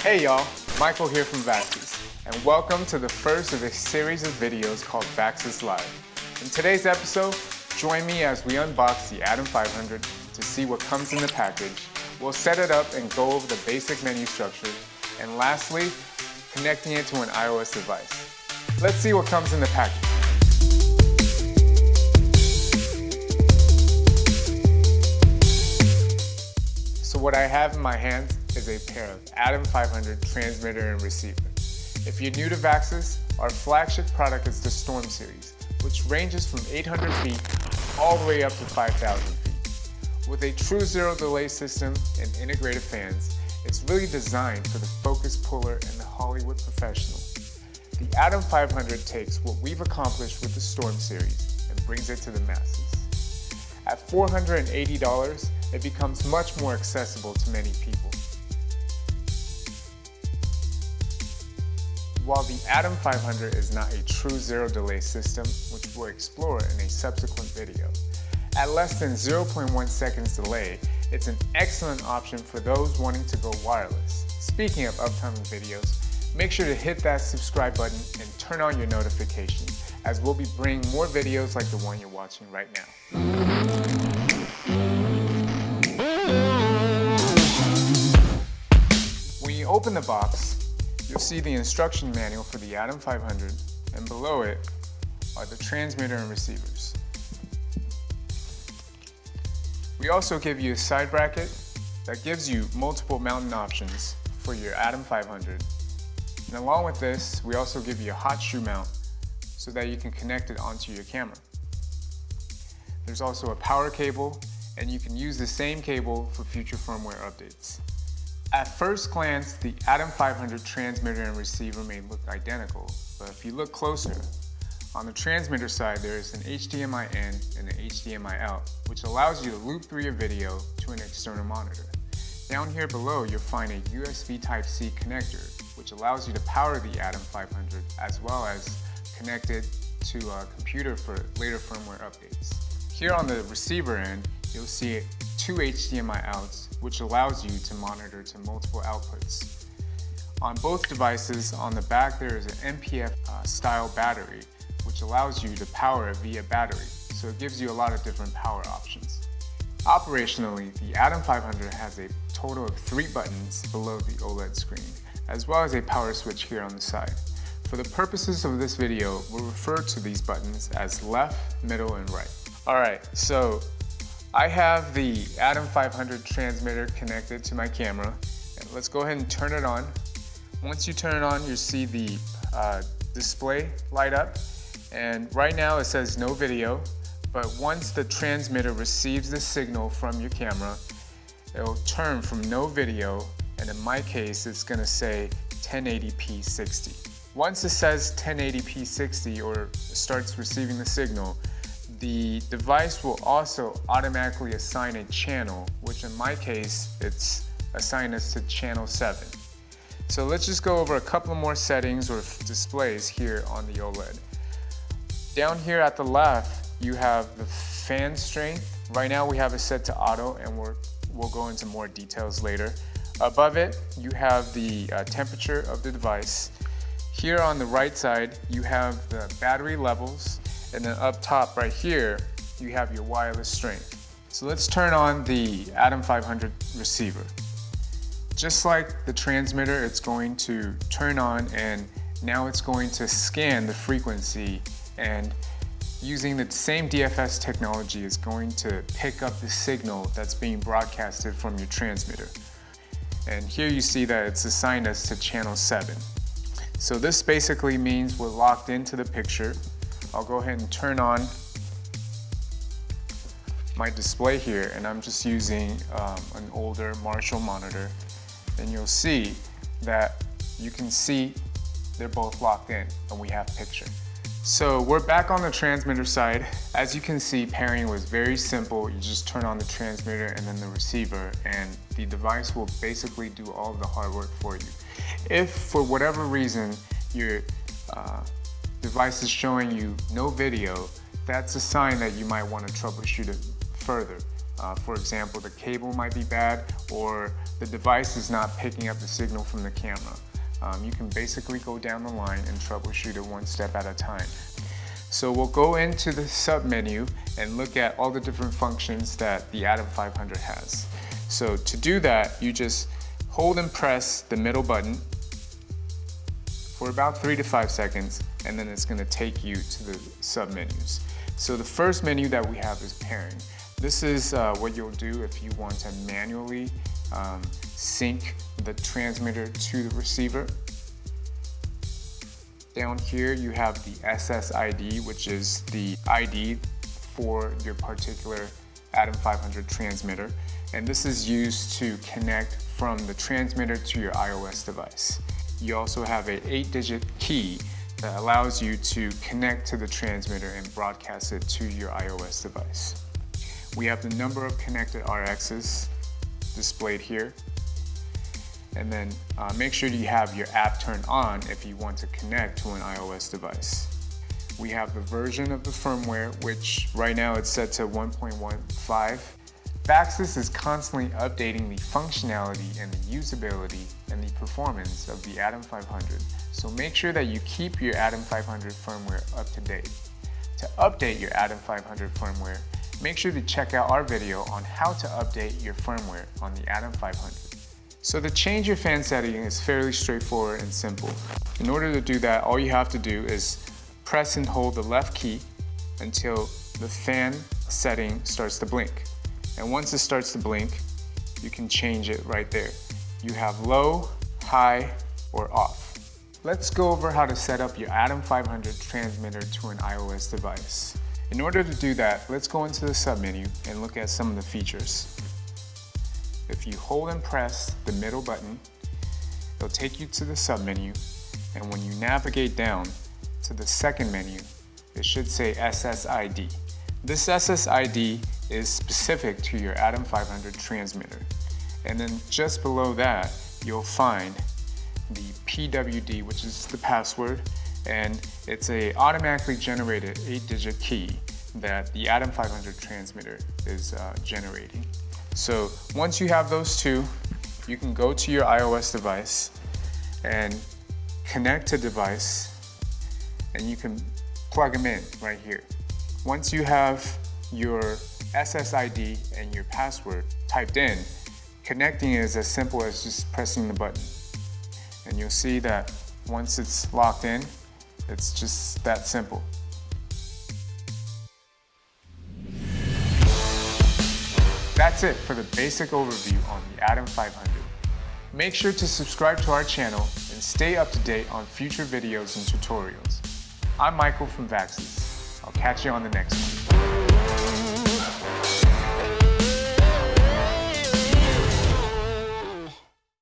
Hey y'all, Michael here from Vaxis, and welcome to the first of a series of videos called Vaxis Live. In today's episode, join me as we unbox the Atom 500 to see what comes in the package. We'll set it up and go over the basic menu structure, and lastly, connecting it to an iOS device. Let's see what comes in the package. So what I have in my hands is a pair of Atom 500 transmitter and receiver. If you're new to Vaxis, our flagship product is the Storm series, which ranges from 800 feet all the way up to 5,000 feet. With a true zero delay system and integrated fans, it's really designed for the focus puller and the Hollywood professional. The Atom 500 takes what we've accomplished with the Storm series and brings it to the masses. At $480, it becomes much more accessible to many people. While the Atom 500 is not a true zero delay system, which we'll explore in a subsequent video, at less than 0.1 seconds delay, it's an excellent option for those wanting to go wireless. Speaking of upcoming videos, make sure to hit that subscribe button and turn on your notifications, as we'll be bringing more videos like the one you're watching right now. When you open the box, you'll see the instruction manual for the Atom 500, and below it are the transmitter and receivers. We also give you a side bracket that gives you multiple mounting options for your Atom 500. And along with this, we also give you a hot shoe mount so that you can connect it onto your camera. There's also a power cable, and you can use the same cable for future firmware updates. At first glance, the Atom 500 transmitter and receiver may look identical, but if you look closer, on the transmitter side there is an HDMI in and an HDMI out, which allows you to loop through your video to an external monitor. Down here below, you'll find a USB Type-C connector, which allows you to power the Atom 500 as well as connect it to a computer for later firmware updates. Here on the receiver end, you'll see two HDMI outs, which allows you to monitor to multiple outputs. On both devices, on the back there is an NPF style battery, which allows you to power it via battery, so it gives you a lot of different power options. Operationally, the Atom 500 has a total of 3 buttons below the OLED screen, as well as a power switch here on the side. For the purposes of this video, we'll refer to these buttons as left, middle, and right. Alright, so I have the Atom 500 transmitter connected to my camera. And let's go ahead and turn it on. Once you turn it on, you'll see the display light up. And right now it says no video, but once the transmitter receives the signal from your camera, it'll turn from no video, and in my case, it's gonna say 1080p 60. Once it says 1080p 60 or starts receiving the signal, the device will also automatically assign a channel, which in my case, it's assigned us to channel 7. So let's just go over a couple more settings or displays here on the OLED. Down here at the left, you have the fan strength. Right now we have it set to auto, and we'll go into more details later. Above it, you have the temperature of the device. Here on the right side, you have the battery levels. And then up top right here, you have your wireless strength. So let's turn on the Atom 500 receiver. Just like the transmitter, it's going to turn on, and now it's going to scan the frequency, and using the same DFS technology is going to pick up the signal that's being broadcasted from your transmitter. And here you see that it's assigned us to channel 7. So this basically means we're locked into the picture. I'll go ahead and turn on my display here, and I'm just using an older Marshall monitor, and you'll see that you can see they're both locked in and we have picture. So we're back on the transmitter side. As you can see, pairing was very simple. You just turn on the transmitter and then the receiver, and the device will basically do all of the hard work for you. If for whatever reason your device is showing you no video, that's a sign that you might want to troubleshoot it further. For example, the cable might be bad or the device is not picking up the signal from the camera. You can basically go down the line and troubleshoot it one step at a time. So we'll go into the sub-menu and look at all the different functions that the Atom 500 has. So to do that, you just hold and press the middle button for about 3 to 5 seconds, and then it's going to take you to the sub-menus. So the first menu that we have is pairing. This is what you'll do if you want to manually sync the transmitter to the receiver. Down here you have the SSID, which is the ID for your particular Atom 500 transmitter. And this is used to connect from the transmitter to your iOS device. You also have an 8-digit key that allows you to connect to the transmitter and broadcast it to your iOS device. We have the number of connected RXs displayed here. And then make sure you have your app turned on if you want to connect to an iOS device. We have the version of the firmware, which right now it's set to 1.15. Vaxis is constantly updating the functionality and the usability and the performance of the Atom 500, so make sure that you keep your Atom 500 firmware up to date. To update your Atom 500 firmware, make sure to check out our video on how to update your firmware on the Atom 500. So to change your fan setting is fairly straightforward and simple. In order to do that, all you have to do is press and hold the left key until the fan setting starts to blink. And once it starts to blink, you can change it right there. You have low, high, or off. Let's go over how to set up your Atom 500 transmitter to an iOS device. In order to do that, let's go into the submenu and look at some of the features. If you hold and press the middle button, it'll take you to the submenu, and when you navigate down to the second menu, it should say SSID. This SSID is specific to your Atom 500 transmitter. And then just below that, you'll find the PWD, which is the password, and it's a automatically generated 8-digit key that the Atom 500 transmitter is generating. So once you have those two, you can go to your iOS device and connect to device, and you can plug them in right here. Once you have your SSID and your password typed in, connecting is as simple as just pressing the button. And you'll see that once it's locked in, it's just that simple. That's it for the basic overview on the Atom 500. Make sure to subscribe to our channel and stay up to date on future videos and tutorials. I'm Michael from Vaxis. I'll catch you on the next one.